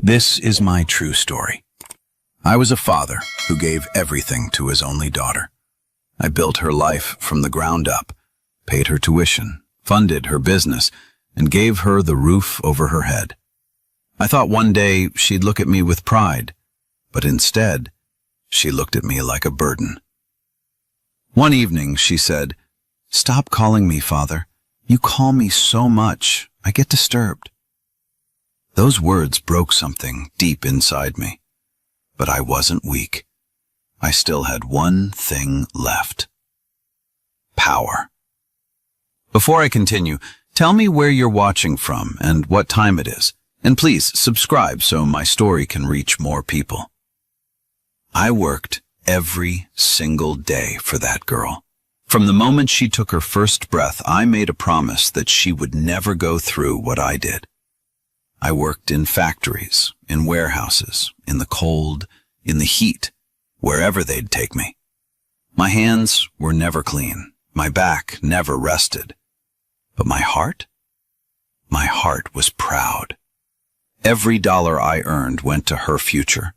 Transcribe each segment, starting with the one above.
This is my true story. I was a father who gave everything to his only daughter. I built her life from the ground up, paid her tuition, funded her business, and gave her the roof over her head. I thought one day she'd look at me with pride, but instead, she looked at me like a burden. One evening, she said, "Stop calling me, Father. You call me so much, I get disturbed." Those words broke something deep inside me, but I wasn't weak. I still had one thing left: power. Before I continue, tell me where you're watching from and what time it is, and please subscribe so my story can reach more people. I worked every single day for that girl. From the moment she took her first breath, I made a promise that she would never go through what I did. I worked in factories, in warehouses, in the cold, in the heat, wherever they'd take me. My hands were never clean, my back never rested. But my heart was proud. Every dollar I earned went to her future.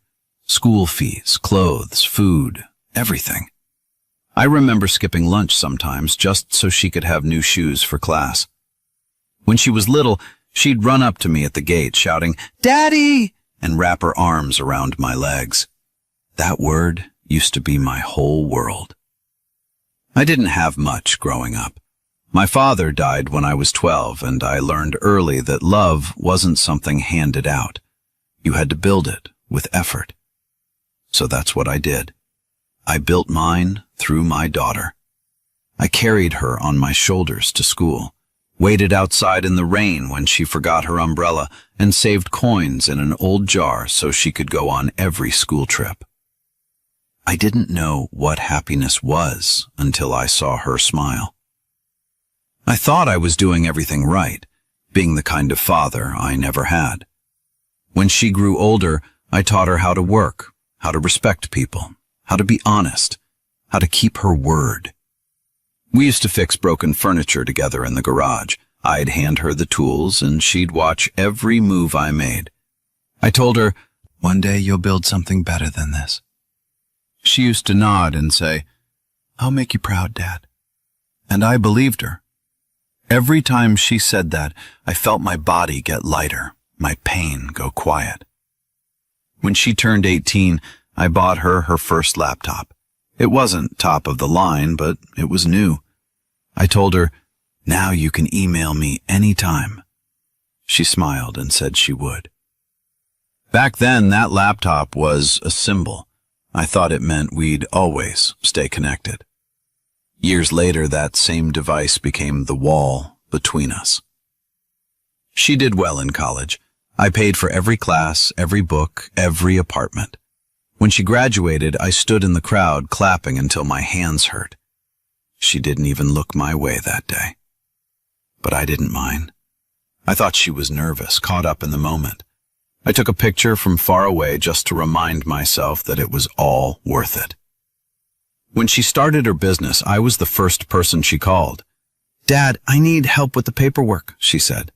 School fees, clothes, food, everything. I remember skipping lunch sometimes just so she could have new shoes for class. When she was little, she'd run up to me at the gate shouting, "Daddy!" and wrap her arms around my legs. That word used to be my whole world. I didn't have much growing up. My father died when I was 12, and I learned early that love wasn't something handed out. You had to build it with effort. So that's what I did. I built mine through my daughter. I carried her on my shoulders to school, waited outside in the rain when she forgot her umbrella, and saved coins in an old jar so she could go on every school trip. I didn't know what happiness was until I saw her smile. I thought I was doing everything right, being the kind of father I never had. When she grew older, I taught her how to work, how to respect people, how to be honest, how to keep her word. We used to fix broken furniture together in the garage. I'd hand her the tools, and she'd watch every move I made. I told her, "One day you'll build something better than this." She used to nod and say, "I'll make you proud, Dad." And I believed her. Every time she said that, I felt my body get lighter, my pain go quiet. When she turned 18, I bought her her first laptop. It wasn't top of the line, but it was new. I told her, "Now you can email me anytime." She smiled and said she would. Back then, that laptop was a symbol. I thought it meant we'd always stay connected. Years later, that same device became the wall between us. She did well in college. I paid for every class, every book, every apartment. When she graduated, I stood in the crowd clapping until my hands hurt. She didn't even look my way that day. But I didn't mind. I thought she was nervous, caught up in the moment. I took a picture from far away just to remind myself that it was all worth it. When she started her business, I was the first person she called. "Dad, I need help with the paperwork," she said.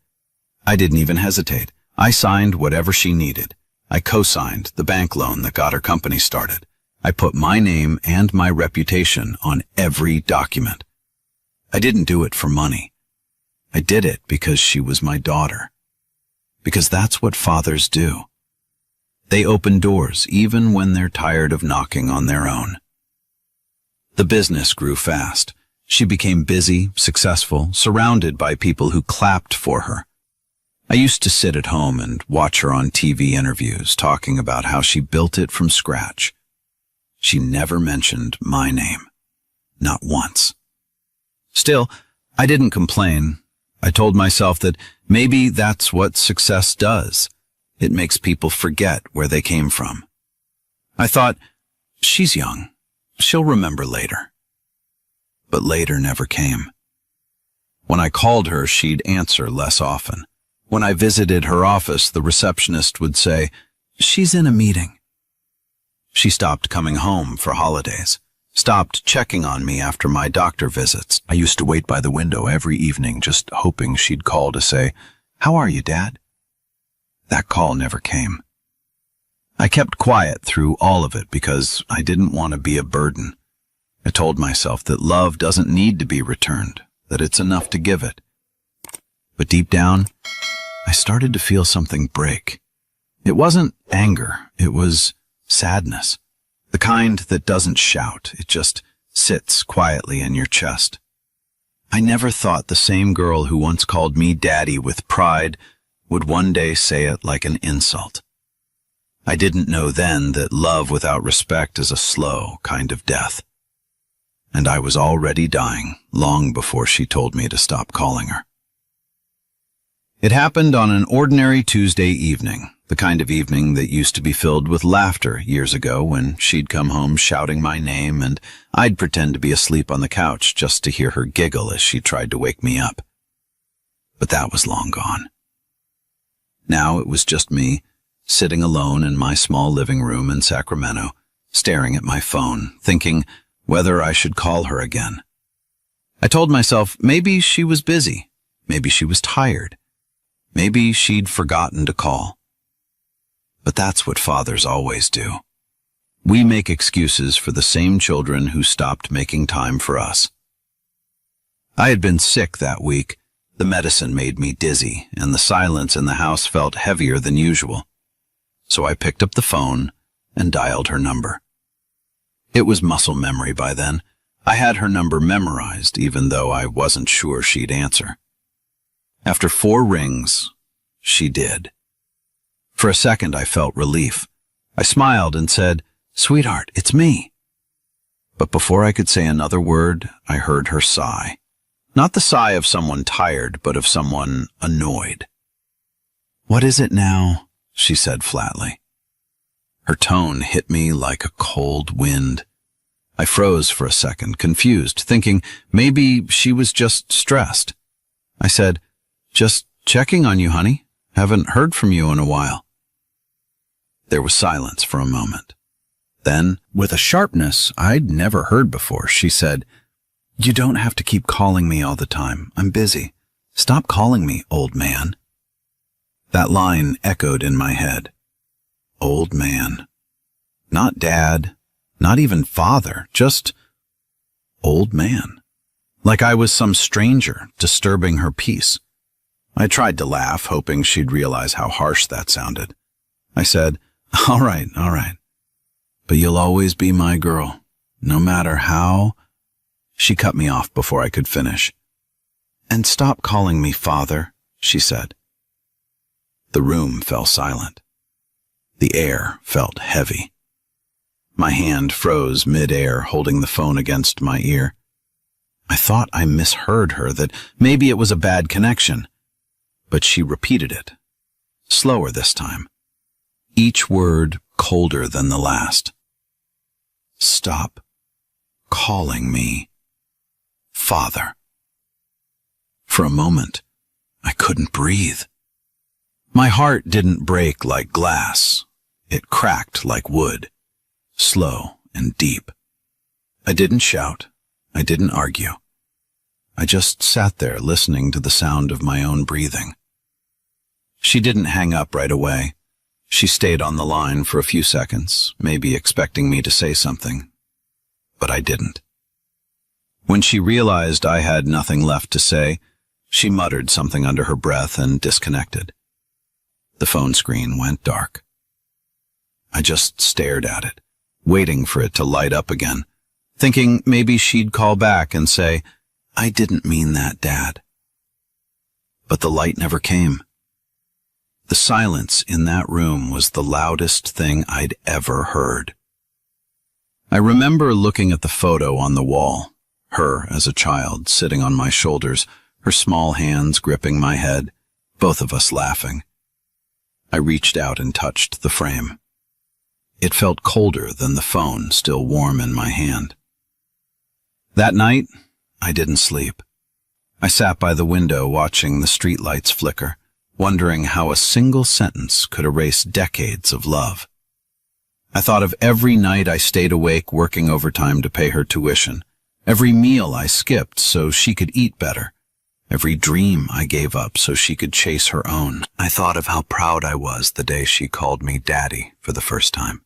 I didn't even hesitate. I signed whatever she needed. I co-signed the bank loan that got her company started. I put my name and my reputation on every document. I didn't do it for money. I did it because she was my daughter. Because that's what fathers do. They open doors even when they're tired of knocking on their own. The business grew fast. She became busy, successful, surrounded by people who clapped for her. I used to sit at home and watch her on TV interviews talking about how she built it from scratch. She never mentioned my name. Not once. Still, I didn't complain. I told myself that maybe that's what success does. It makes people forget where they came from. I thought, she's young. She'll remember later. But later never came. When I called her, she'd answer less often. When I visited her office, the receptionist would say, "She's in a meeting." She stopped coming home for holidays, stopped checking on me after my doctor visits. I used to wait by the window every evening, just hoping she'd call to say, "How are you, Dad?" That call never came. I kept quiet through all of it because I didn't want to be a burden. I told myself that love doesn't need to be returned, that it's enough to give it. But deep down, I started to feel something break. It wasn't anger, it was sadness. The kind that doesn't shout, it just sits quietly in your chest. I never thought the same girl who once called me daddy with pride would one day say it like an insult. I didn't know then that love without respect is a slow kind of death. And I was already dying long before she told me to stop calling her. It happened on an ordinary Tuesday evening, the kind of evening that used to be filled with laughter years ago when she'd come home shouting my name and I'd pretend to be asleep on the couch just to hear her giggle as she tried to wake me up. But that was long gone. Now it was just me, sitting alone in my small living room in Sacramento, staring at my phone, thinking whether I should call her again. I told myself maybe she was busy, maybe she was tired, maybe she'd forgotten to call. But that's what fathers always do. We make excuses for the same children who stopped making time for us. I had been sick that week. The medicine made me dizzy, and the silence in the house felt heavier than usual. So I picked up the phone and dialed her number. It was muscle memory by then. I had her number memorized, even though I wasn't sure she'd answer. After 4 rings, she did. For a second, I felt relief. I smiled and said, "Sweetheart, it's me." But before I could say another word, I heard her sigh. Not the sigh of someone tired, but of someone annoyed. "What is it now?" she said flatly. Her tone hit me like a cold wind. I froze for a second, confused, thinking maybe she was just stressed. I said, "Just checking on you, honey. Haven't heard from you in a while." There was silence for a moment. Then, with a sharpness I'd never heard before, she said, "You don't have to keep calling me all the time. I'm busy. Stop calling me, old man." That line echoed in my head. Old man. Not dad, not even father, just old man. Like I was some stranger disturbing her peace. I tried to laugh, hoping she'd realize how harsh that sounded. I said, all right. But you'll always be my girl, no matter how." She cut me off before I could finish. "And stop calling me father," she said. The room fell silent. The air felt heavy. My hand froze mid-air, holding the phone against my ear. I thought I misheard her, that maybe it was a bad connection. But she repeated it, slower this time, each word colder than the last. "Stop calling me father." For a moment, I couldn't breathe. My heart didn't break like glass. It cracked like wood, slow and deep. I didn't shout. I didn't argue. I just sat there listening to the sound of my own breathing. She didn't hang up right away. She stayed on the line for a few seconds, maybe expecting me to say something. But I didn't. When she realized I had nothing left to say, she muttered something under her breath and disconnected. The phone screen went dark. I just stared at it, waiting for it to light up again, thinking maybe she'd call back and say, "I didn't mean that, Dad." But the light never came. The silence in that room was the loudest thing I'd ever heard. I remember looking at the photo on the wall, her as a child sitting on my shoulders, her small hands gripping my head, both of us laughing. I reached out and touched the frame. It felt colder than the phone, still warm in my hand. That night, I didn't sleep. I sat by the window watching the streetlights flicker, wondering how a single sentence could erase decades of love. I thought of every night I stayed awake working overtime to pay her tuition, every meal I skipped so she could eat better, every dream I gave up so she could chase her own. I thought of how proud I was the day she called me Daddy for the first time.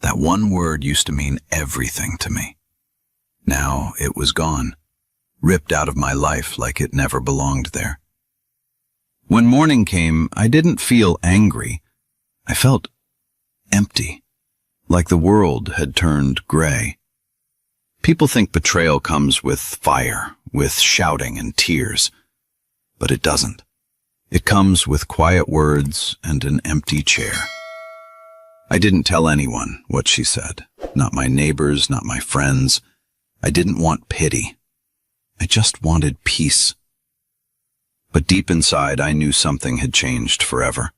That one word used to mean everything to me. Now it was gone, ripped out of my life like it never belonged there. When morning came, I didn't feel angry. I felt empty, like the world had turned gray. People think betrayal comes with fire, with shouting and tears, but it doesn't. It comes with quiet words and an empty chair. I didn't tell anyone what she said, not my neighbors, not my friends. I didn't want pity. I just wanted peace. But deep inside, I knew something had changed forever.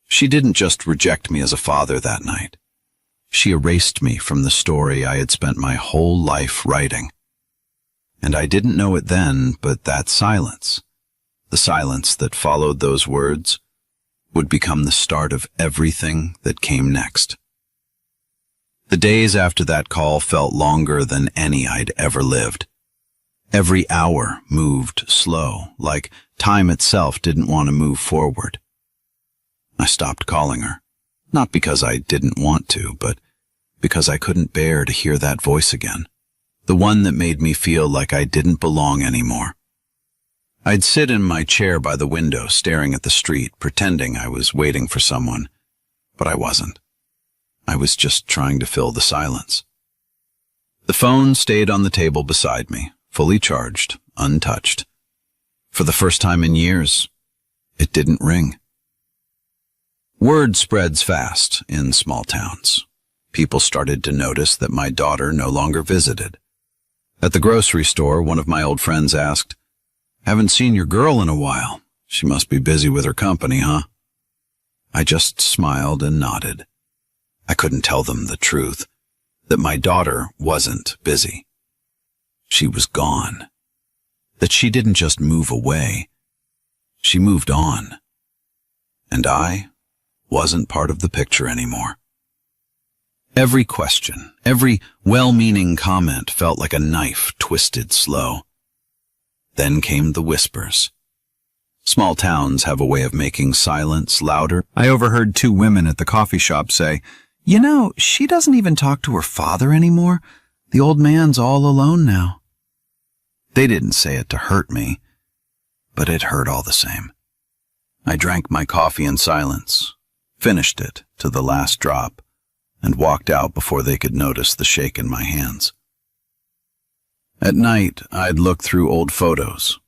She didn't just reject me as a father that night. She erased me from the story I had spent my whole life writing. And I didn't know it then, but that silence, the silence that followed those words, would become the start of everything that came next. The days after that call felt longer than any I'd ever lived. Every hour moved slow, like time itself didn't want to move forward. I stopped calling her, not because I didn't want to, but because I couldn't bear to hear that voice again, the one that made me feel like I didn't belong anymore. I'd sit in my chair by the window, staring at the street, pretending I was waiting for someone, but I wasn't. I was just trying to fill the silence. The phone stayed on the table beside me, fully charged, untouched. For the first time in years, it didn't ring. Word spreads fast in small towns. People started to notice that my daughter no longer visited. At the grocery store, one of my old friends asked, "Haven't seen your girl in a while. She must be busy with her company, huh?" I just smiled and nodded. I couldn't tell them the truth, that my daughter wasn't busy. She was gone. That she didn't just move away. She moved on. And I wasn't part of the picture anymore. Every question, every well-meaning comment felt like a knife twisted slow. Then came the whispers. Small towns have a way of making silence louder. I overheard two women at the coffee shop say, "You know, she doesn't even talk to her father anymore. The old man's all alone now." They didn't say it to hurt me, but it hurt all the same. I drank my coffee in silence, finished it to the last drop, and walked out before they could notice the shake in my hands. At night, I'd look through old photos,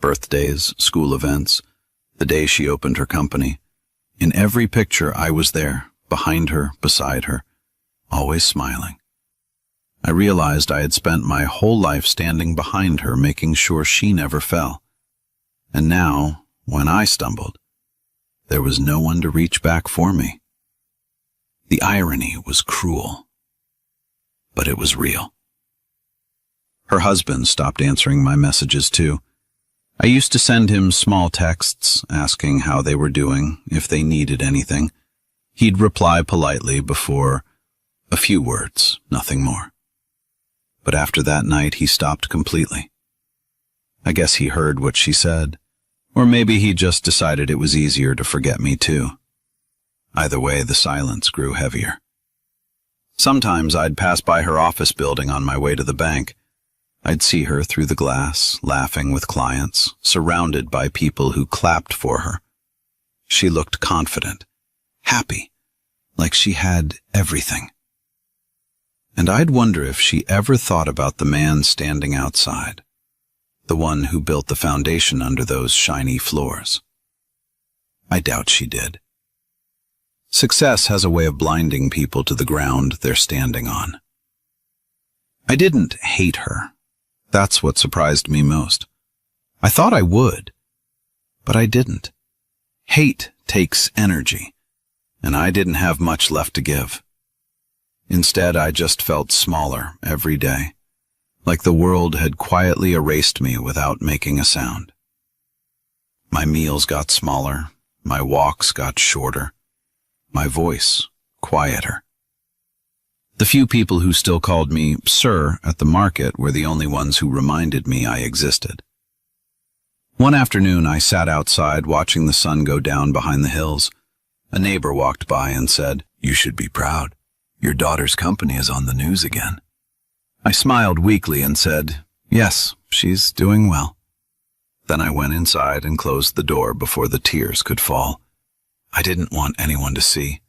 birthdays, school events, the day she opened her company. In every picture, I was there, behind her, beside her, always smiling. I realized I had spent my whole life standing behind her, making sure she never fell. And now, when I stumbled, there was no one to reach back for me. The irony was cruel, but it was real. Her husband stopped answering my messages too. I used to send him small texts asking how they were doing, if they needed anything. He'd reply politely before a few words, nothing more. But after that night, he stopped completely. I guess he heard what she said, or maybe he just decided it was easier to forget me too. Either way, the silence grew heavier. Sometimes I'd pass by her office building on my way to the bank. I'd see her through the glass, laughing with clients, surrounded by people who clapped for her. She looked confident, happy, like she had everything. And I'd wonder if she ever thought about the man standing outside, the one who built the foundation under those shiny floors. I doubt she did. Success has a way of blinding people to the ground they're standing on. I didn't hate her. That's what surprised me most. I thought I would, but I didn't. Hate takes energy, and I didn't have much left to give. Instead, I just felt smaller every day, like the world had quietly erased me without making a sound. My meals got smaller, my walks got shorter, my voice quieter. The few people who still called me Sir at the market were the only ones who reminded me I existed. One afternoon, I sat outside watching the sun go down behind the hills. A neighbor walked by and said, "You should be proud. Your daughter's company is on the news again." I smiled weakly and said, "Yes, she's doing well." Then I went inside and closed the door before the tears could fall. I didn't want anyone to see.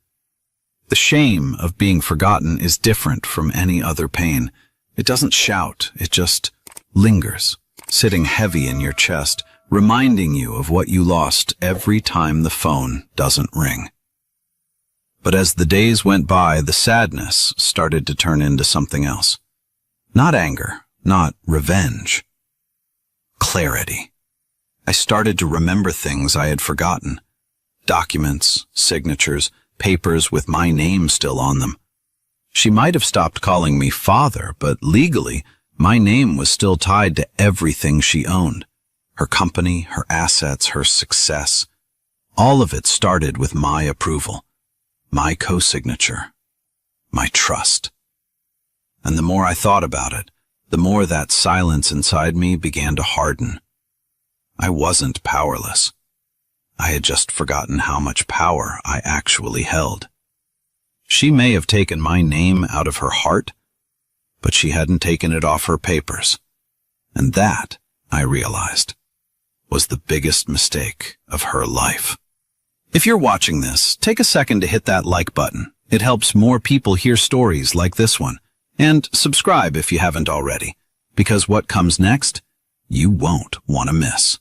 The shame of being forgotten is different from any other pain. It doesn't shout, it just lingers, sitting heavy in your chest, reminding you of what you lost every time the phone doesn't ring. But as the days went by, the sadness started to turn into something else. Not anger, not revenge. Clarity. I started to remember things I had forgotten. Documents, signatures, papers with my name still on them. She might have stopped calling me father, but legally, my name was still tied to everything she owned. Her company, her assets, her success. All of it started with my approval, my co-signature, my trust. And the more I thought about it, the more that silence inside me began to harden. I wasn't powerless. I had just forgotten how much power I actually held. She may have taken my name out of her heart, but she hadn't taken it off her papers. And that, I realized, was the biggest mistake of her life. If you're watching this, take a second to hit that like button. It helps more people hear stories like this one. And subscribe if you haven't already, because what comes next, you won't want to miss.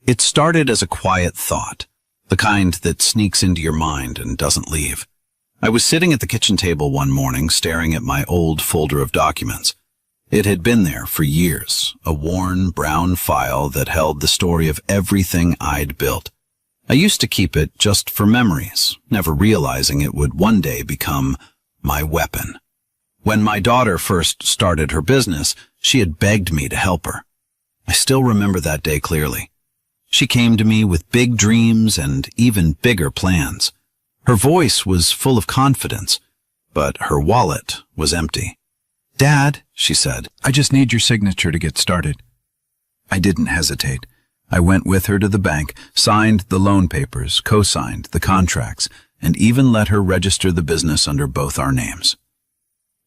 It started as a quiet thought, the kind that sneaks into your mind and doesn't leave. I was sitting at the kitchen table one morning staring at my old folder of documents. It had been there for years, a worn brown file that held the story of everything I'd built. I used to keep it just for memories, never realizing it would one day become my weapon. When my daughter first started her business, she had begged me to help her. I still remember that day clearly. She came to me with big dreams and even bigger plans. Her voice was full of confidence, but her wallet was empty. "Dad," she said, "I just need your signature to get started." I didn't hesitate. I went with her to the bank, signed the loan papers, co-signed the contracts, and even let her register the business under both our names.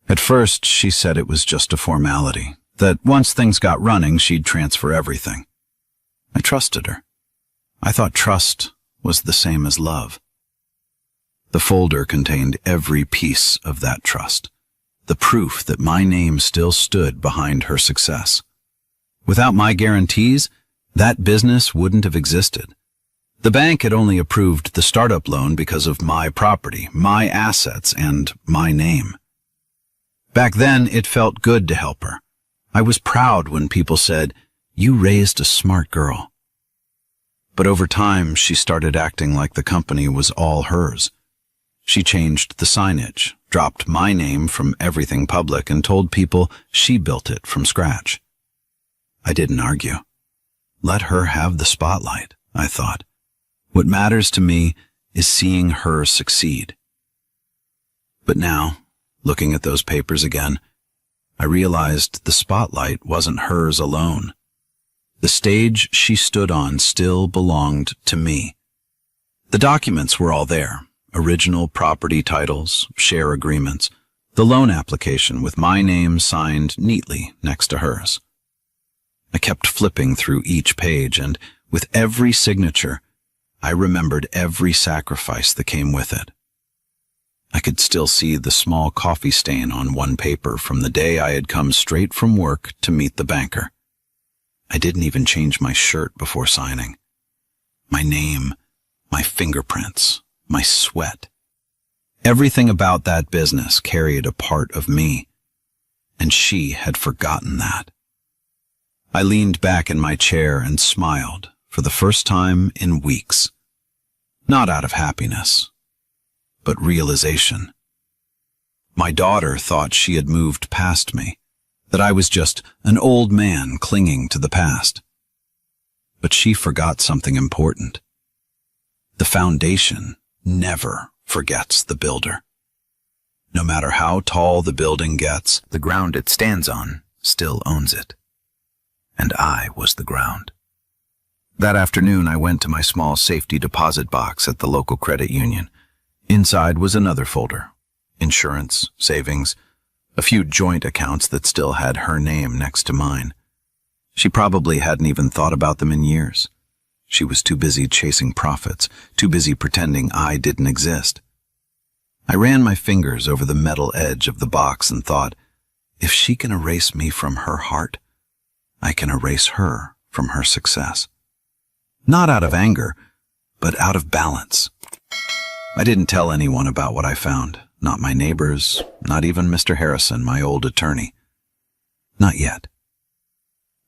At first, she said it was just a formality, that once things got running, she'd transfer everything. I trusted her. I thought trust was the same as love. The folder contained every piece of that trust, the proof that my name still stood behind her success. Without my guarantees, that business wouldn't have existed. The bank had only approved the startup loan because of my property, my assets, and my name. Back then, it felt good to help her. I was proud when people said, "You raised a smart girl." But over time, she started acting like the company was all hers. She changed the signage, dropped my name from everything public, and told people she built it from scratch. I didn't argue. Let her have the spotlight, I thought. What matters to me is seeing her succeed. But now, looking at those papers again, I realized the spotlight wasn't hers alone. The stage she stood on still belonged to me. The documents were all there, original property titles, share agreements, the loan application with my name signed neatly next to hers. I kept flipping through each page, and with every signature, I remembered every sacrifice that came with it. I could still see the small coffee stain on one paper from the day I had come straight from work to meet the banker. I didn't even change my shirt before signing. My name, my fingerprints, my sweat. Everything about that business carried a part of me, and she had forgotten that. I leaned back in my chair and smiled for the first time in weeks. Not out of happiness, but realization. My daughter thought she had moved past me, that I was just an old man clinging to the past. But she forgot something important. The foundation never forgets the builder. No matter how tall the building gets, the ground it stands on still owns it. And I was the ground. That afternoon, I went to my small safety deposit box at the local credit union. Inside was another folder. Insurance, savings, a few joint accounts that still had her name next to mine. She probably hadn't even thought about them in years. She was too busy chasing profits, too busy pretending I didn't exist. I ran my fingers over the metal edge of the box and thought, if she can erase me from her heart, I can erase her from her success. Not out of anger, but out of balance. I didn't tell anyone about what I found, not my neighbors, not even Mr. Harrison, my old attorney. Not yet.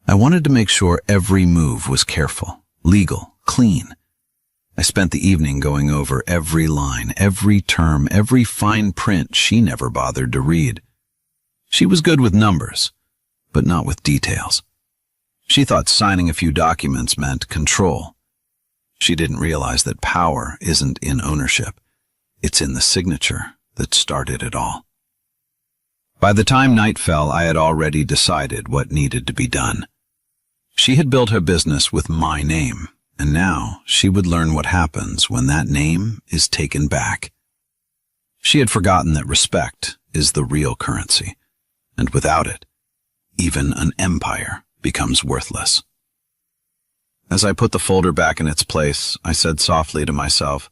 I wanted to make sure every move was careful, legal, clean. I spent the evening going over every line, every term, every fine print she never bothered to read. She was good with numbers, but not with details. She thought signing a few documents meant control. She didn't realize that power isn't in ownership. It's in the signature that started it all. By the time night fell, I had already decided what needed to be done. She had built her business with my name, and now she would learn what happens when that name is taken back. She had forgotten that respect is the real currency, and without it, even an empire becomes worthless. As I put the folder back in its place, I said softly to myself,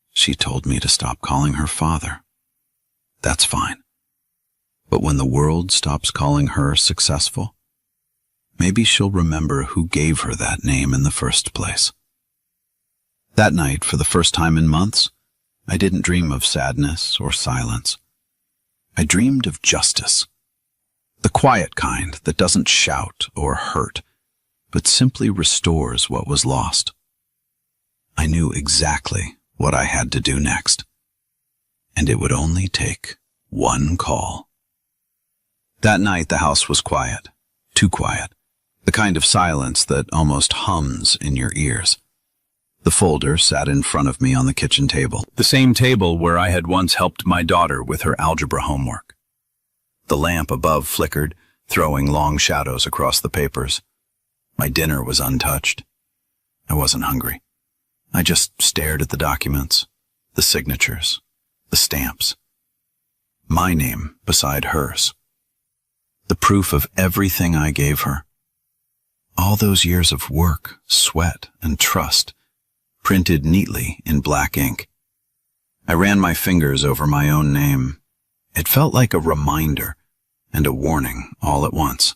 she told me to stop calling her father. That's fine. But when the world stops calling her successful, maybe she'll remember who gave her that name in the first place. That night, for the first time in months, I didn't dream of sadness or silence. I dreamed of justice. The quiet kind that doesn't shout or hurt, but simply restores what was lost. I knew exactly what I had to do next, and it would only take one call. That night the house was quiet, too quiet. The kind of silence that almost hums in your ears. The folder sat in front of me on the kitchen table, the same table where I had once helped my daughter with her algebra homework. The lamp above flickered, throwing long shadows across the papers. My dinner was untouched. I wasn't hungry. I just stared at the documents, the signatures, the stamps. My name beside hers. The proof of everything I gave her. All those years of work, sweat, and trust, printed neatly in black ink. I ran my fingers over my own name. It felt like a reminder and a warning all at once.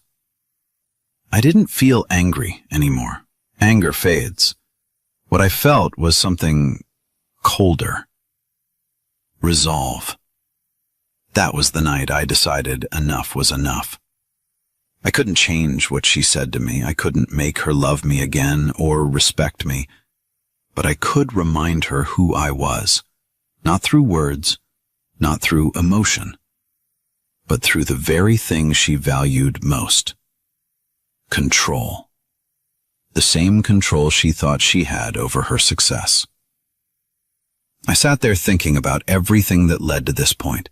I didn't feel angry anymore. Anger fades. What I felt was something colder. Resolve. That was the night I decided enough was enough. I couldn't change what she said to me. I couldn't make her love me again or respect me. But I could remind her who I was. Not through words, not through emotion, but through the very thing she valued most. Control. The same control she thought she had over her success. I sat there thinking about everything that led to this point.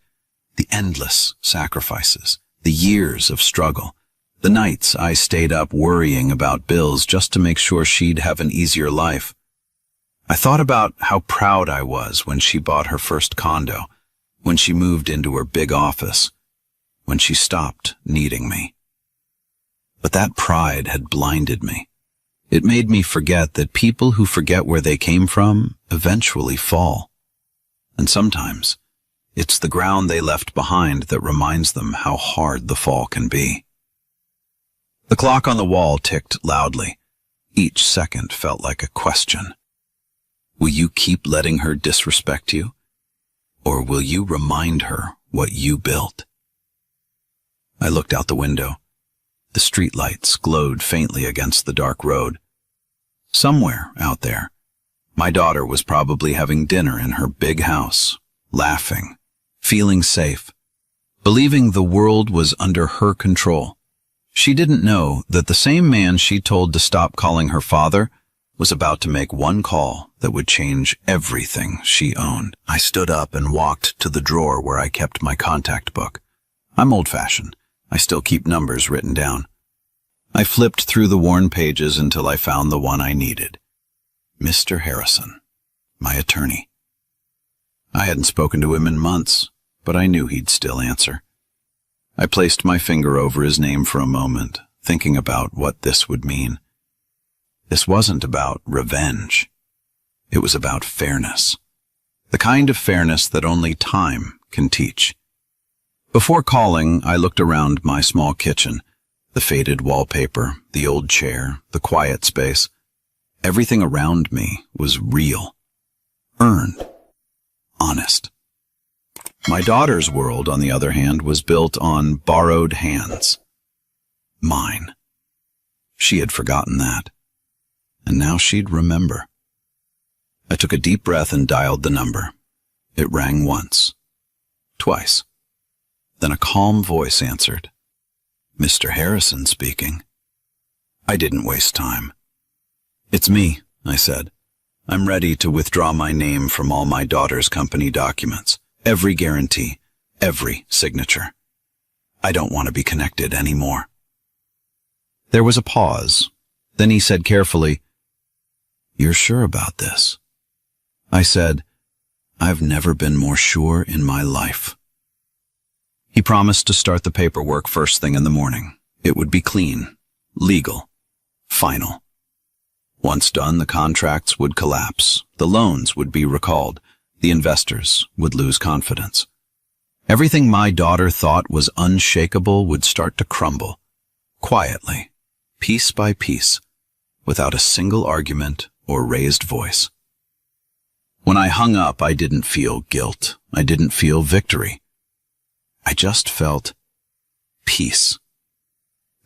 The endless sacrifices, the years of struggle, the nights I stayed up worrying about bills just to make sure she'd have an easier life. I thought about how proud I was when she bought her first condo, when she moved into her big office, when she stopped needing me. But that pride had blinded me. It made me forget that people who forget where they came from eventually fall. And sometimes it's the ground they left behind that reminds them how hard the fall can be. The clock on the wall ticked loudly. Each second felt like a question. Will you keep letting her disrespect you? Or will you remind her what you built? I looked out the window. The streetlights glowed faintly against the dark road. Somewhere out there, my daughter was probably having dinner in her big house, laughing, feeling safe, believing the world was under her control. She didn't know that the same man she told to stop calling her father was about to make one call that would change everything she owned. I stood up and walked to the drawer where I kept my contact book. I'm old-fashioned. I still keep numbers written down. I flipped through the worn pages until I found the one I needed. Mr. Harrison, my attorney. I hadn't spoken to him in months, but I knew he'd still answer. I placed my finger over his name for a moment, thinking about what this would mean. This wasn't about revenge. It was about fairness. The kind of fairness that only time can teach. Before calling, I looked around my small kitchen, the faded wallpaper, the old chair, the quiet space. Everything around me was real, earned, honest. My daughter's world, on the other hand, was built on borrowed hands. Mine. She had forgotten that, and now she'd remember. I took a deep breath and dialed the number. It rang once, twice. Then a calm voice answered. Mr. Harrison speaking. I didn't waste time. It's me, I said. I'm ready to withdraw my name from all my daughter's company documents. Every guarantee, every signature. I don't want to be connected anymore. There was a pause. Then he said carefully, You're sure about this? I said, I've never been more sure in my life. He promised to start the paperwork first thing in the morning. It would be clean, legal, final. Once done, the contracts would collapse, the loans would be recalled, the investors would lose confidence. Everything my daughter thought was unshakable would start to crumble, quietly, piece by piece, without a single argument or raised voice. When I hung up, I didn't feel guilt. I didn't feel victory. I just felt peace.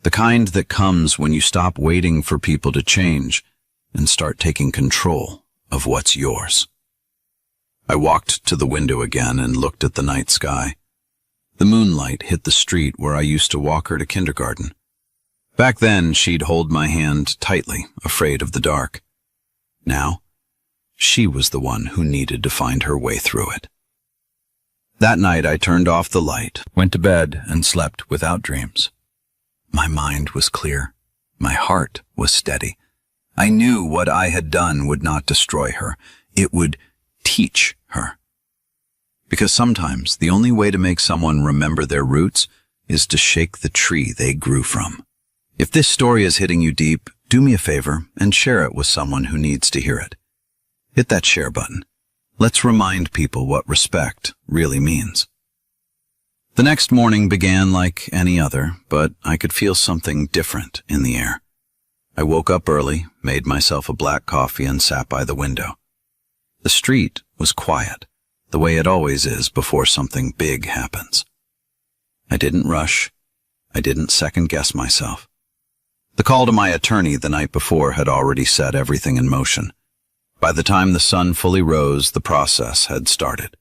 The kind that comes when you stop waiting for people to change and start taking control of what's yours. I walked to the window again and looked at the night sky. The moonlight hit the street where I used to walk her to kindergarten. Back then, she'd hold my hand tightly, afraid of the dark. Now, she was the one who needed to find her way through it. That night, I turned off the light, went to bed, and slept without dreams. My mind was clear. My heart was steady. I knew what I had done would not destroy her. It would teach her. Because sometimes the only way to make someone remember their roots is to shake the tree they grew from. If this story is hitting you deep, do me a favor and share it with someone who needs to hear it. Hit that share button. Let's remind people what respect really means. The next morning began like any other, but I could feel something different in the air. I woke up early, made myself a black coffee, and sat by the window. The street was quiet, the way it always is before something big happens. I didn't rush. I didn't second-guess myself. The call to my attorney the night before had already set everything in motion. By the time the sun fully rose, the process had started.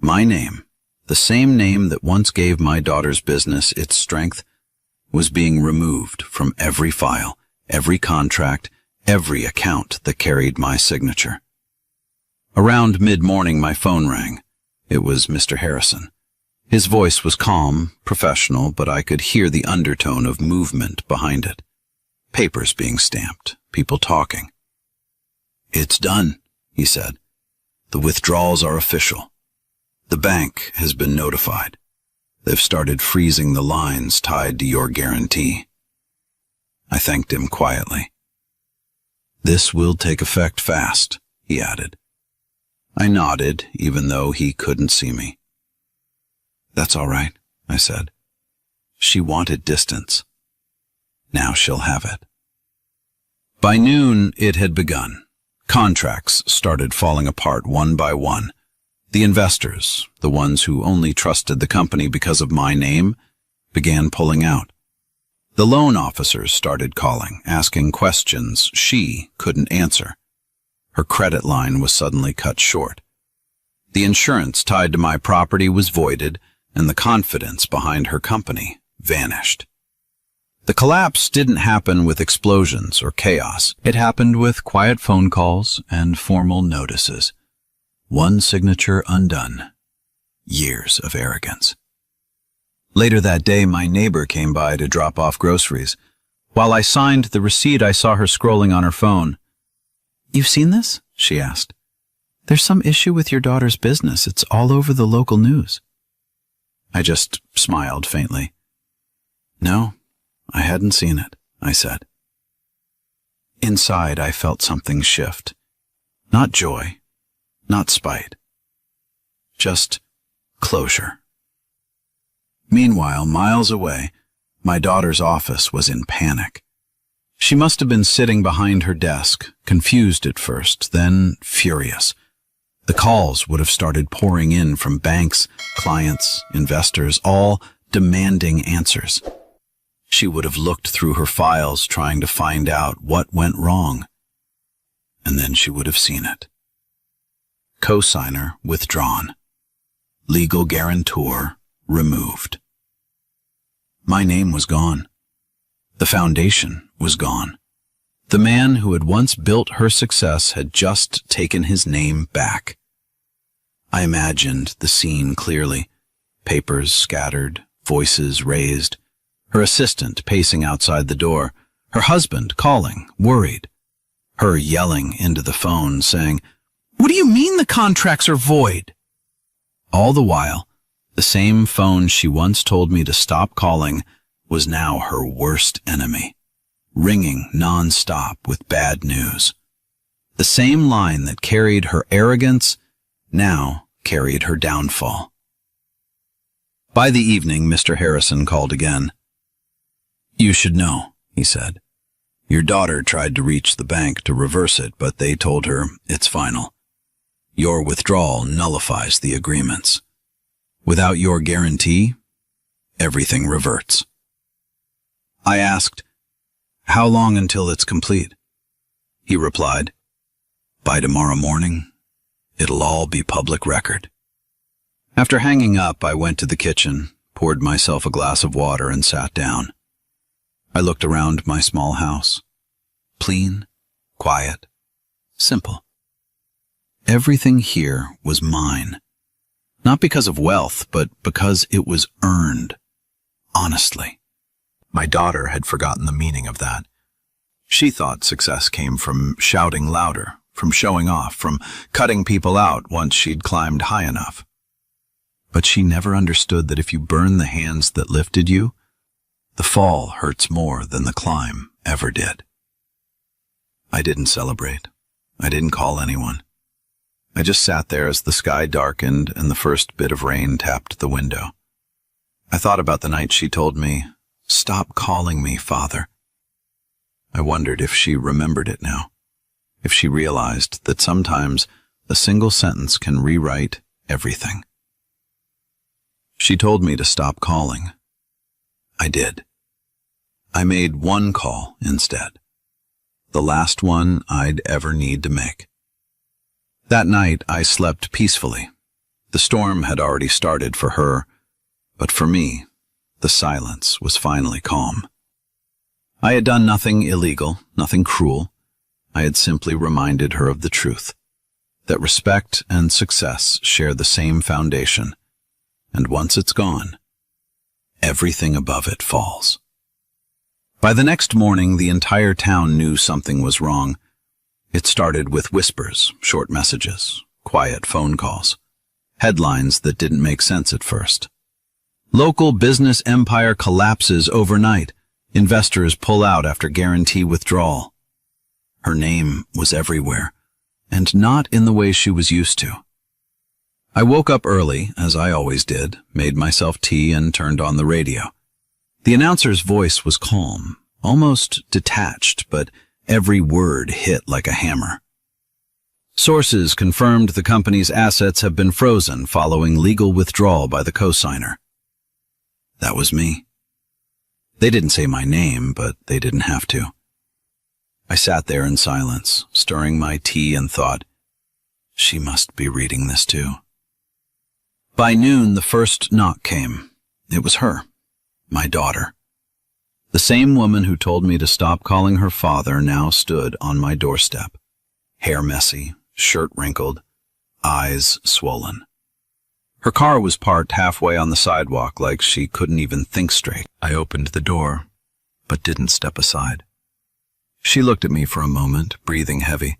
My name, the same name that once gave my daughter's business its strength, was being removed from every file, every contract, every account that carried my signature. Around mid-morning, my phone rang. It was Mr. Harrison. His voice was calm, professional, but I could hear the undertone of movement behind it. Papers being stamped, people talking. It's done, he said. The withdrawals are official. The bank has been notified. They've started freezing the lines tied to your guarantee. I thanked him quietly. This will take effect fast, he added. I nodded, even though he couldn't see me. That's all right, I said. She wanted distance. Now she'll have it. By noon, it had begun. Contracts started falling apart one by one. The investors, the ones who only trusted the company because of my name, began pulling out. The loan officers started calling, asking questions she couldn't answer. Her credit line was suddenly cut short. The insurance tied to my property was voided, and the confidence behind her company vanished. The collapse didn't happen with explosions or chaos. It happened with quiet phone calls and formal notices. One signature undone. Years of arrogance. Later that day, my neighbor came by to drop off groceries. While I signed the receipt, I saw her scrolling on her phone. "You've seen this?" she asked. "There's some issue with your daughter's business. It's all over the local news." I just smiled faintly. "No, I hadn't seen it," I said. Inside, I felt something shift. Not joy, not spite. Just closure. Meanwhile, miles away, my daughter's office was in panic. She must have been sitting behind her desk, confused at first, then furious. The calls would have started pouring in from banks, clients, investors, all demanding answers. She would have looked through her files trying to find out what went wrong. And then she would have seen it. Cosigner withdrawn. Legal guarantor removed. My name was gone. The foundation was gone. The man who had once built her success had just taken his name back. I imagined the scene clearly. Papers scattered, voices raised, her assistant pacing outside the door, her husband calling, worried, her yelling into the phone, saying, "What do you mean the contracts are void?" All the while, the same phone she once told me to stop calling was now her worst enemy, ringing non-stop with bad news. The same line that carried her arrogance now carried her downfall. By the evening, Mr. Harrison called again. "You should know," he said. "Your daughter tried to reach the bank to reverse it, but they told her it's final. Your withdrawal nullifies the agreements. Without your guarantee, everything reverts." I asked, "How long until it's complete?" He replied, "By tomorrow morning, it'll all be public record." After hanging up, I went to the kitchen, poured myself a glass of water, and sat down. I looked around my small house. Clean, quiet, simple. Everything here was mine. Not because of wealth, but because it was earned, honestly. My daughter had forgotten the meaning of that. She thought success came from shouting louder, from showing off, from cutting people out once she'd climbed high enough. But she never understood that if you burn the hands that lifted you, the fall hurts more than the climb ever did. I didn't celebrate. I didn't call anyone. I just sat there as the sky darkened and the first bit of rain tapped the window. I thought about the night she told me, "Stop calling me, Father." I wondered if she remembered it now, if she realized that sometimes a single sentence can rewrite everything. She told me to stop calling. I did. I made one call instead, the last one I'd ever need to make. That night, I slept peacefully. The storm had already started for her, but for me, the silence was finally calm. I had done nothing illegal, nothing cruel. I had simply reminded her of the truth, that respect and success share the same foundation, and once it's gone, everything above it falls. By the next morning, the entire town knew something was wrong. It started with whispers, short messages, quiet phone calls, headlines that didn't make sense at first. Local business empire collapses overnight. Investors pull out after guarantee withdrawal. Her name was everywhere, and not in the way she was used to. I woke up early, as I always did, made myself tea and turned on the radio. The announcer's voice was calm, almost detached, but every word hit like a hammer. Sources confirmed the company's assets have been frozen following legal withdrawal by the cosigner. That was me. They didn't say my name, but they didn't have to. I sat there in silence, stirring my tea, and thought, she must be reading this too. By noon, the first knock came. It was her, my daughter. The same woman who told me to stop calling her father now stood on my doorstep, hair messy, shirt wrinkled, eyes swollen. Her car was parked halfway on the sidewalk like she couldn't even think straight. I opened the door, but didn't step aside. She looked at me for a moment, breathing heavy.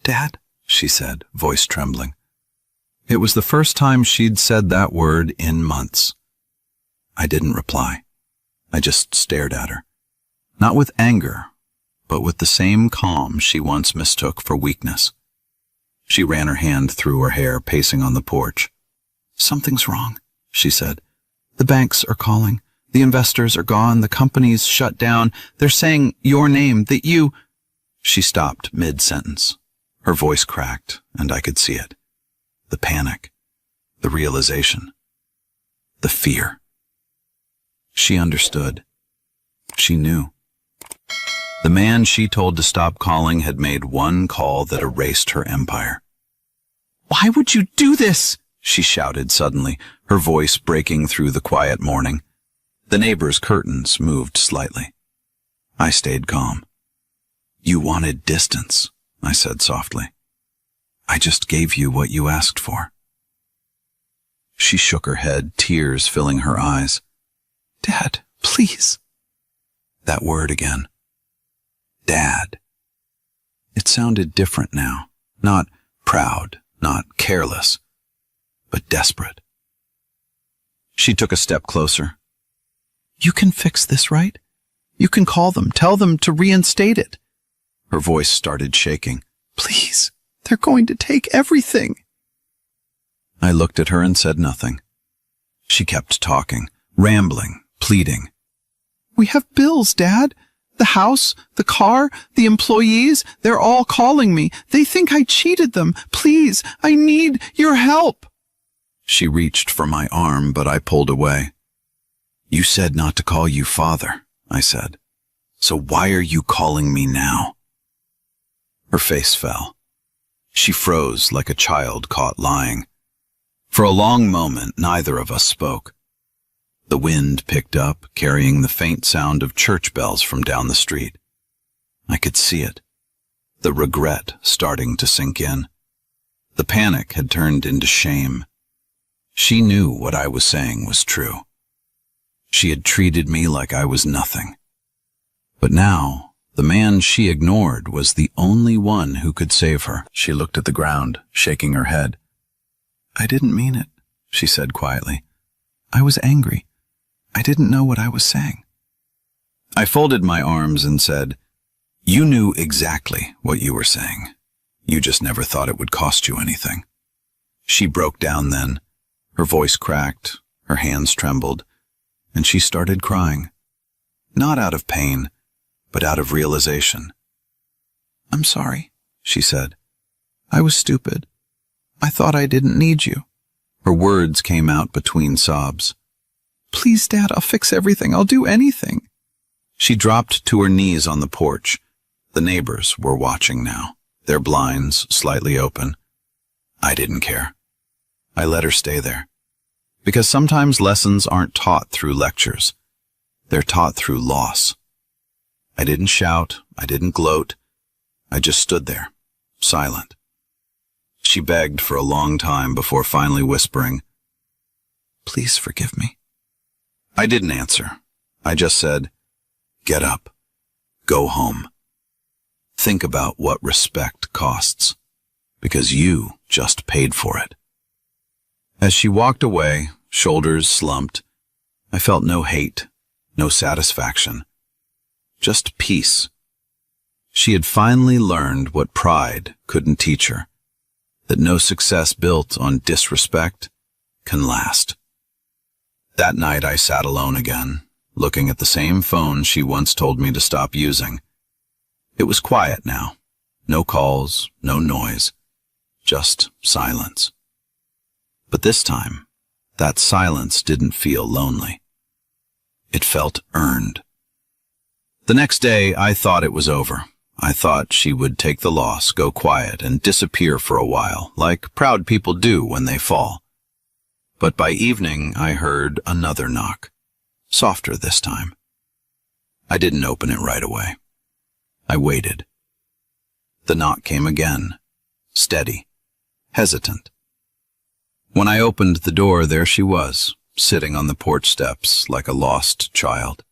"Dad," she said, voice trembling. It was the first time she'd said that word in months. I didn't reply. I just stared at her. Not with anger, but with the same calm she once mistook for weakness. She ran her hand through her hair, pacing on the porch. "Something's wrong," she said. "The banks are calling. The investors are gone. The company's shut down. They're saying your name, that you—" She stopped mid-sentence. Her voice cracked, and I could see it. The panic, the realization, the fear. She understood. She knew. The man she told to stop calling had made one call that erased her empire. "Why would you do this?" she shouted suddenly, her voice breaking through the quiet morning. The neighbor's curtains moved slightly. I stayed calm. "You wanted distance," I said softly. "I just gave you what you asked for." She shook her head, tears filling her eyes. "Dad, please." That word again. Dad. It sounded different now. Not proud, not careless, but desperate. She took a step closer. "You can fix this, right? You can call them, tell them to reinstate it." Her voice started shaking. "Please, they're going to take everything." I looked at her and said nothing. She kept talking, rambling, pleading. "We have bills, Dad. The house, the car, the employees, they're all calling me. They think I cheated them. Please, I need your help." She reached for my arm, but I pulled away. "You said not to call you father," I said. "So why are you calling me now?" Her face fell. She froze like a child caught lying. For a long moment, neither of us spoke. The wind picked up, carrying the faint sound of church bells from down the street. I could see it, the regret starting to sink in. The panic had turned into shame. She knew what I was saying was true. She had treated me like I was nothing. But now, the man she ignored was the only one who could save her. She looked at the ground, shaking her head. "I didn't mean it," she said quietly. "I was angry. I didn't know what I was saying." I folded my arms and said, "You knew exactly what you were saying. You just never thought it would cost you anything." She broke down then. Her voice cracked, her hands trembled, and she started crying. Not out of pain, but out of realization. "I'm sorry," she said. "I was stupid. I thought I didn't need you." Her words came out between sobs. "Please, Dad, I'll fix everything. I'll do anything." She dropped to her knees on the porch. The neighbors were watching now, their blinds slightly open. I didn't care. I let her stay there. Because sometimes lessons aren't taught through lectures. They're taught through loss. I didn't shout. I didn't gloat. I just stood there, silent. She begged for a long time before finally whispering, "Please forgive me." I didn't answer. I just said, "Get up. Go home. Think about what respect costs, because you just paid for it." As she walked away, shoulders slumped, I felt no hate, no satisfaction, just peace. She had finally learned what pride couldn't teach her, that no success built on disrespect can last. That night I sat alone again, looking at the same phone she once told me to stop using. It was quiet now. No calls, no noise, just silence. But this time, that silence didn't feel lonely. It felt earned. The next day, I thought it was over. I thought she would take the loss, go quiet, and disappear for a while, like proud people do when they fall. But by evening, I heard another knock, softer this time. I didn't open it right away. I waited. The knock came again, steady, hesitant. When I opened the door, there she was, sitting on the porch steps like a lost child.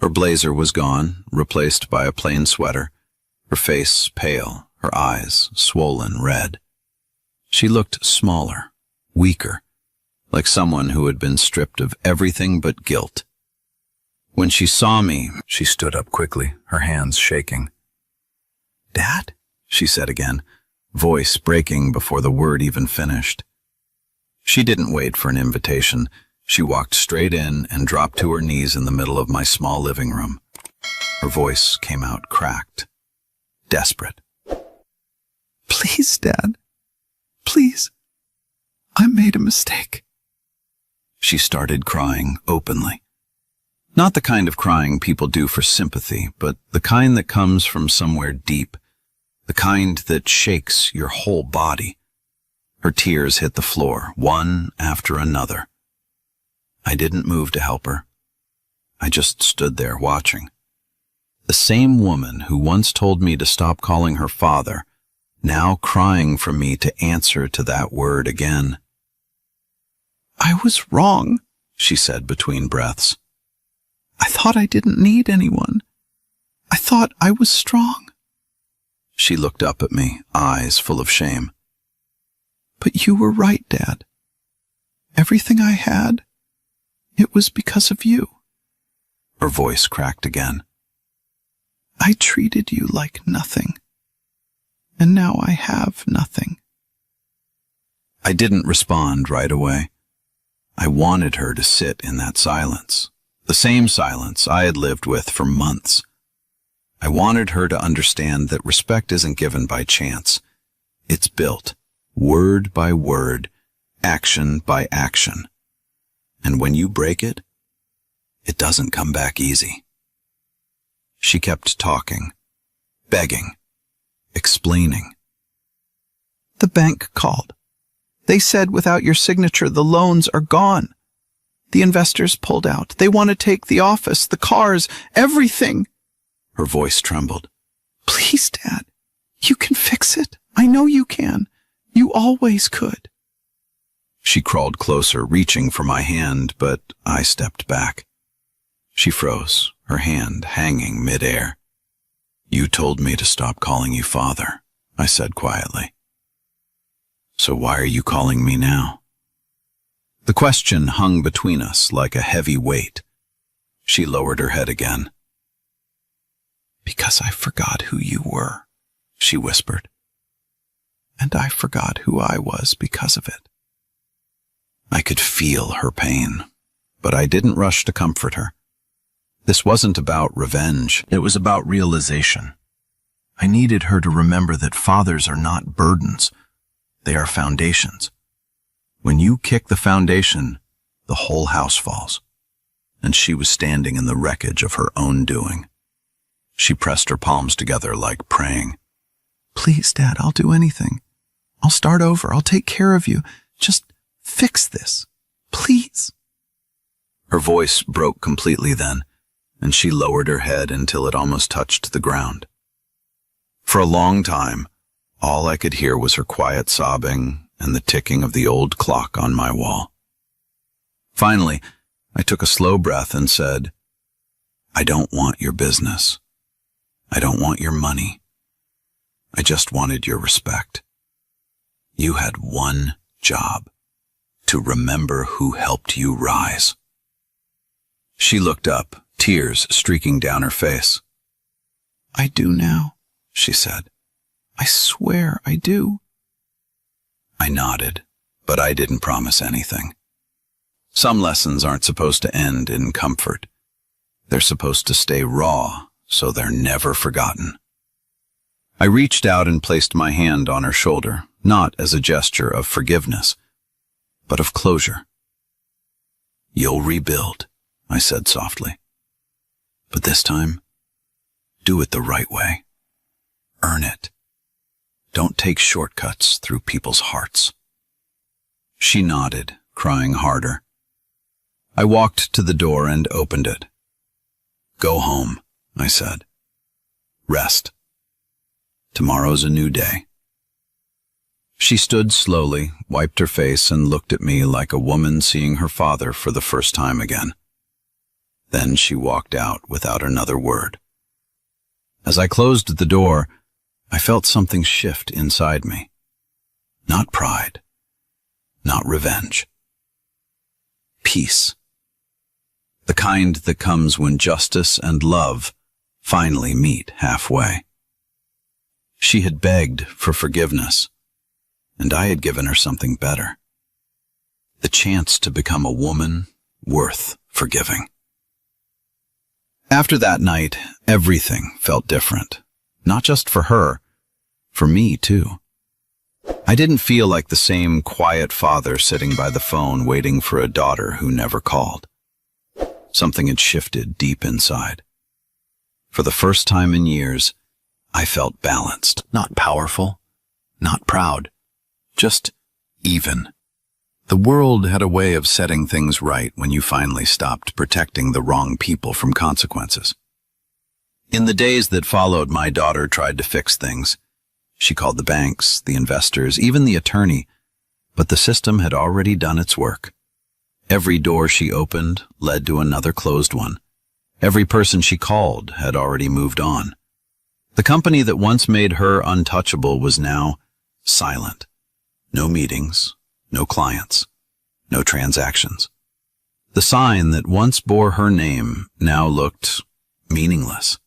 Her blazer was gone, replaced by a plain sweater, her face pale, her eyes swollen red. She looked smaller, weaker, like someone who had been stripped of everything but guilt. When she saw me, she stood up quickly, her hands shaking. "Dad?" she said again, voice breaking before the word even finished. She didn't wait for an invitation. She walked straight in and dropped to her knees in the middle of my small living room. Her voice came out cracked, desperate. "Please, Dad. Please. I made a mistake." She started crying openly. Not the kind of crying people do for sympathy, but the kind that comes from somewhere deep, the kind that shakes your whole body. Her tears hit the floor, one after another. I didn't move to help her. I just stood there watching. The same woman who once told me to stop calling her father, now crying for me to answer to that word again. "I was wrong," she said between breaths. "I thought I didn't need anyone. I thought I was strong." She looked up at me, eyes full of shame. "But you were right, Dad. Everything I had, it was because of you." Her voice cracked again. "I treated you like nothing, and now I have nothing." I didn't respond right away. I wanted her to sit in that silence, the same silence I had lived with for months. I wanted her to understand that respect isn't given by chance. It's built, word by word, action by action. And when you break it, it doesn't come back easy. She kept talking, begging, explaining. "The bank called. They said without your signature, the loans are gone. The investors pulled out. They want to take the office, the cars, everything." Her voice trembled. "Please, Dad, you can fix it. I know you can. You always could." She crawled closer, reaching for my hand, but I stepped back. She froze, her hand hanging midair. "You told me to stop calling you father," I said quietly. "So why are you calling me now?" The question hung between us like a heavy weight. She lowered her head again. "Because I forgot who you were," she whispered. "And I forgot who I was because of it." I could feel her pain, but I didn't rush to comfort her. This wasn't about revenge. It was about realization. I needed her to remember that fathers are not burdens. They are foundations. When you kick the foundation, the whole house falls. And she was standing in the wreckage of her own doing. She pressed her palms together like praying. "Please, Dad, I'll do anything. I'll start over. I'll take care of you. Just fix this. Please." Her voice broke completely then, and she lowered her head until it almost touched the ground. For a long time, all I could hear was her quiet sobbing and the ticking of the old clock on my wall. Finally, I took a slow breath and said, "I don't want your business. I don't want your money. I just wanted your respect. You had one job, to remember who helped you rise." She looked up, tears streaking down her face. "I do now," she said. "I swear I do." I nodded, but I didn't promise anything. Some lessons aren't supposed to end in comfort. They're supposed to stay raw, so they're never forgotten. I reached out and placed my hand on her shoulder, not as a gesture of forgiveness, but of closure. "You'll rebuild," I said softly. "But this time, do it the right way. Earn it. Don't take shortcuts through people's hearts." She nodded, crying harder. I walked to the door and opened it. "Go home," I said. "Rest. Tomorrow's a new day." She stood slowly, wiped her face, and looked at me like a woman seeing her father for the first time again. Then she walked out without another word. As I closed the door, I felt something shift inside me. Not pride, not revenge. Peace. The kind that comes when justice and love finally meet halfway. She had begged for forgiveness, and I had given her something better. The chance to become a woman worth forgiving. After that night, everything felt different. Not just for her, for me too. I didn't feel like the same quiet father sitting by the phone waiting for a daughter who never called. Something had shifted deep inside. For the first time in years, I felt balanced. Not powerful, not proud, just even. The world had a way of setting things right when you finally stopped protecting the wrong people from consequences. In the days that followed, my daughter tried to fix things. She called the banks, the investors, even the attorney, but the system had already done its work. Every door she opened led to another closed one. Every person she called had already moved on. The company that once made her untouchable was now silent. No meetings, no clients, no transactions. The sign that once bore her name now looked meaningless.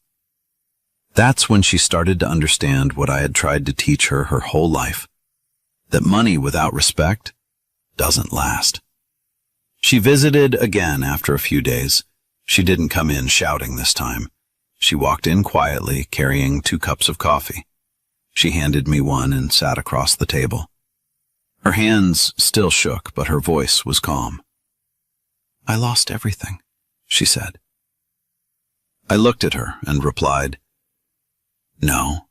That's when she started to understand what I had tried to teach her whole life, that money without respect doesn't last. She visited again after a few days. She didn't come in shouting this time. She walked in quietly, carrying 2 cups of coffee. She handed me one and sat across the table. Her hands still shook, but her voice was calm. "I lost everything," she said. I looked at her and replied, "No,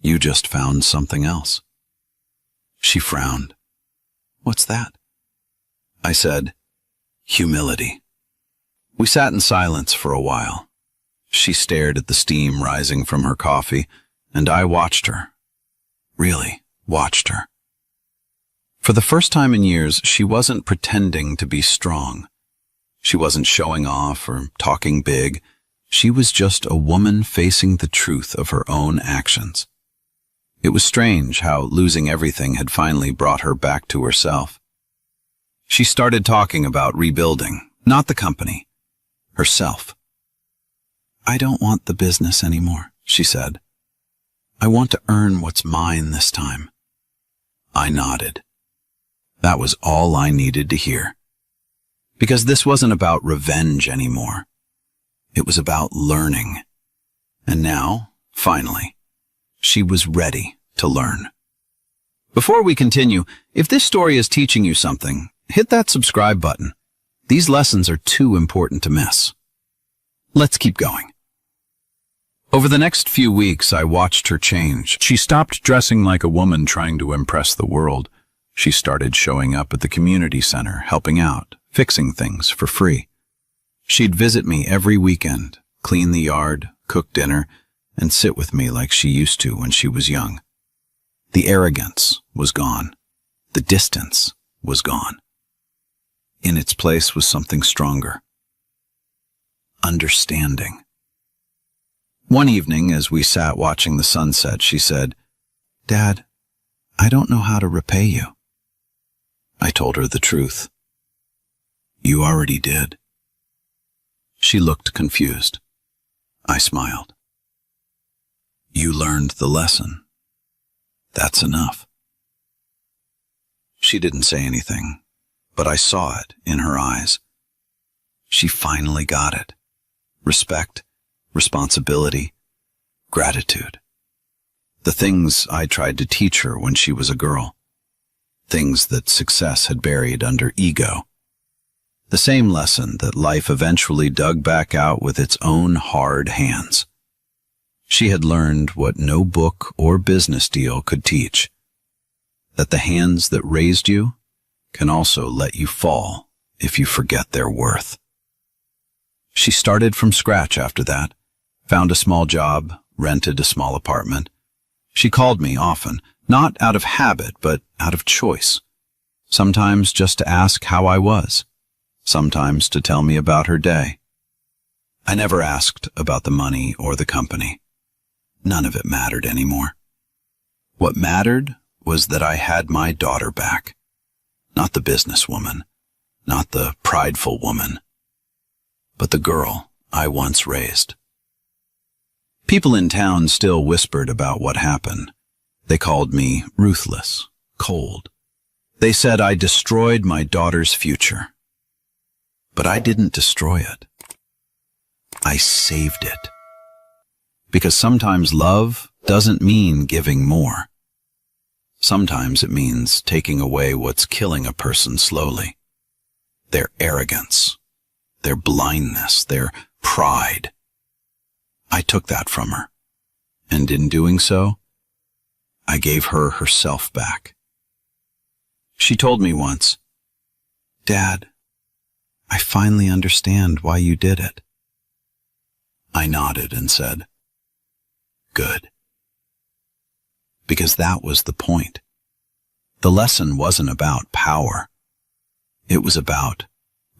you just found something else." She frowned. "What's that?" I said, "Humility." We sat in silence for a while. She stared at the steam rising from her coffee, and I watched her. Really watched her. For the first time in years, she wasn't pretending to be strong. She wasn't showing off or talking big. She was just a woman facing the truth of her own actions. It was strange how losing everything had finally brought her back to herself. She started talking about rebuilding, not the company, herself. "I don't want the business anymore," she said. "I want to earn what's mine this time." I nodded. That was all I needed to hear. Because this wasn't about revenge anymore. It was about learning. And now, finally, she was ready to learn. Before we continue, if this story is teaching you something, hit that subscribe button. These lessons are too important to miss. Let's keep going. Over the next few weeks, I watched her change. She stopped dressing like a woman trying to impress the world. She started showing up at the community center, helping out, fixing things for free. She'd visit me every weekend, clean the yard, cook dinner, and sit with me like she used to when she was young. The arrogance was gone. The distance was gone. In its place was something stronger. Understanding. One evening, as we sat watching the sunset, she said, "Dad, I don't know how to repay you." I told her the truth. "You already did." She looked confused. I smiled. "You learned the lesson. That's enough." She didn't say anything, but I saw it in her eyes. She finally got it. Respect, responsibility, gratitude. The things I tried to teach her when she was a girl. Things that success had buried under ego. The same lesson that life eventually dug back out with its own hard hands. She had learned what no book or business deal could teach. That the hands that raised you can also let you fall if you forget their worth. She started from scratch after that, found a small job, rented a small apartment. She called me often, not out of habit, but out of choice. Sometimes just to ask how I was. Sometimes to tell me about her day. I never asked about the money or the company. None of it mattered anymore. What mattered was that I had my daughter back. Not the businesswoman, not the prideful woman, but the girl I once raised. People in town still whispered about what happened. They called me ruthless, cold. They said I destroyed my daughter's future. But I didn't destroy it. I saved it. Because sometimes love doesn't mean giving more. Sometimes it means taking away what's killing a person slowly. Their arrogance, their blindness, their pride. I took that from her, and in doing so, I gave her herself back. She told me once, "Dad, I finally understand why you did it." I nodded and said, "Good." Because that was the point. The lesson wasn't about power. It was about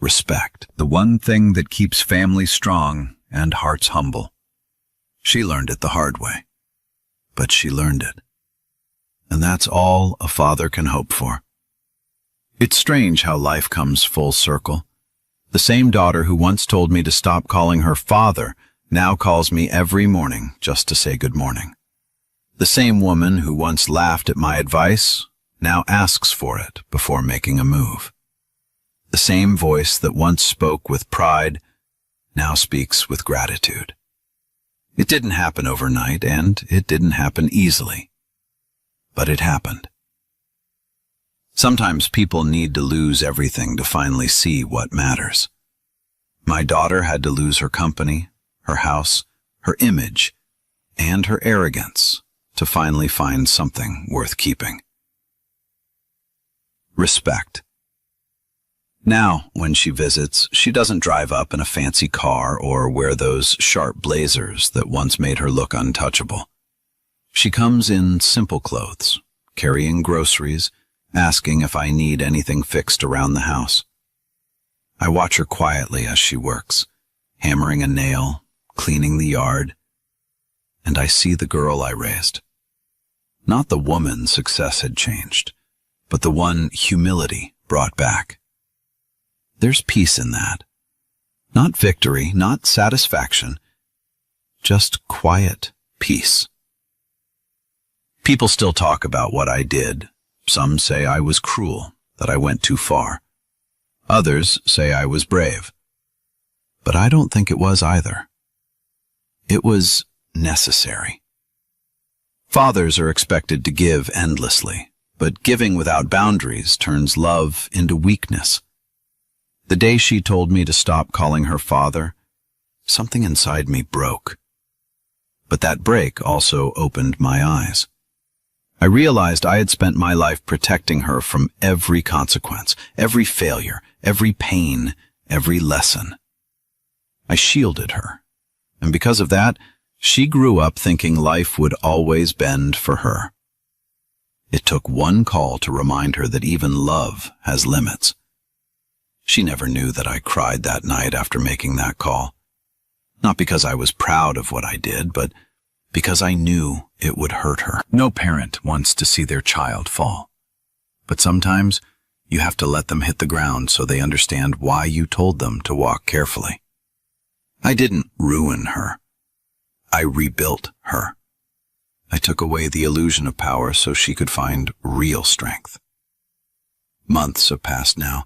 respect, the one thing that keeps families strong and hearts humble. She learned it the hard way, but she learned it. And that's all a father can hope for. It's strange how life comes full circle. The same daughter who once told me to stop calling her father now calls me every morning just to say good morning. The same woman who once laughed at my advice now asks for it before making a move. The same voice that once spoke with pride now speaks with gratitude. It didn't happen overnight, and it didn't happen easily. But it happened. Sometimes people need to lose everything to finally see what matters. My daughter had to lose her company, her house, her image, and her arrogance to finally find something worth keeping. Respect. Now, when she visits, she doesn't drive up in a fancy car or wear those sharp blazers that once made her look untouchable. She comes in simple clothes, carrying groceries, asking if I need anything fixed around the house. I watch her quietly as she works, hammering a nail, cleaning the yard, and I see the girl I raised. Not the woman success had changed, but the one humility brought back. There's peace in that. Not victory, not satisfaction, just quiet peace. People still talk about what I did. Some say I was cruel, that I went too far. Others say I was brave. But I don't think it was either. It was necessary. Fathers are expected to give endlessly, but giving without boundaries turns love into weakness. The day she told me to stop calling her father, something inside me broke. But that break also opened my eyes. I realized I had spent my life protecting her from every consequence, every failure, every pain, every lesson. I shielded her, and because of that, she grew up thinking life would always bend for her. It took one call to remind her that even love has limits. She never knew that I cried that night after making that call. Not because I was proud of what I did, but because I knew it would hurt her. No parent wants to see their child fall. But sometimes you have to let them hit the ground so they understand why you told them to walk carefully. I didn't ruin her. I rebuilt her. I took away the illusion of power so she could find real strength. Months have passed now.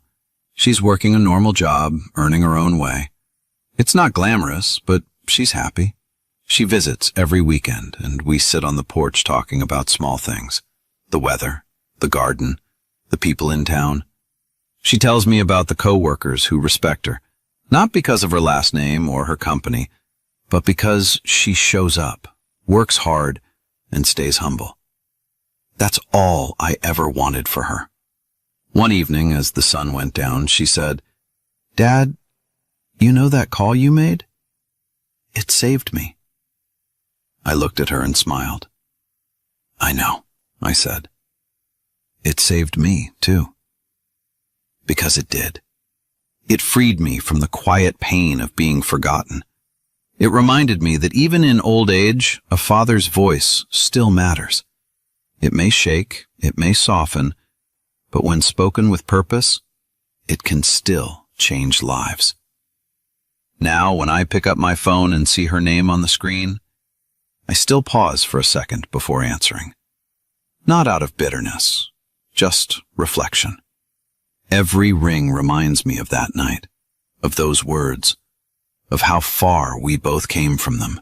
She's working a normal job, earning her own way. It's not glamorous, but she's happy. She visits every weekend, and we sit on the porch talking about small things. The weather, the garden, the people in town. She tells me about the co-workers who respect her, not because of her last name or her company, but because she shows up, works hard, and stays humble. That's all I ever wanted for her. One evening, as the sun went down, she said, "Dad, you know that call you made? It saved me." I looked at her and smiled. "I know," I said. "It saved me, too." Because it did. It freed me from the quiet pain of being forgotten, It reminded me that even in old age, a father's voice still matters. It may shake, it may soften, but when spoken with purpose, it can still change lives. Now, when I pick up my phone and see her name on the screen, I still pause for a second before answering. Not out of bitterness, just reflection. Every ring reminds me of that night, of those words, of how far we both came from them.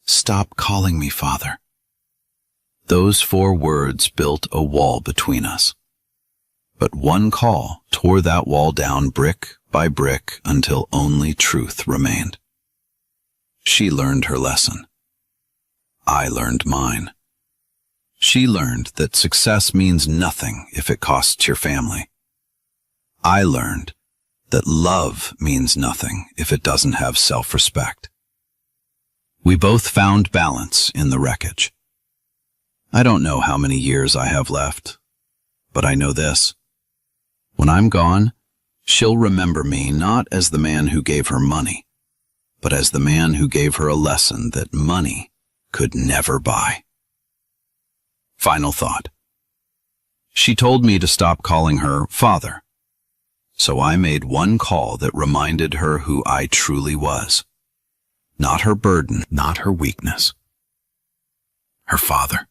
Stop calling me father. Those 4 words built a wall between us. But one call tore that wall down brick by brick until only truth remained. She learned her lesson. I learned mine. She learned that success means nothing if it costs your family. I learned that love means nothing if it doesn't have self-respect. We both found balance in the wreckage. I don't know how many years I have left, but I know this. When I'm gone, she'll remember me not as the man who gave her money, but as the man who gave her a lesson that money could never buy. Final thought. She told me to stop calling her father, so I made one call that reminded her who I truly was. Not her burden, not her weakness. Her father.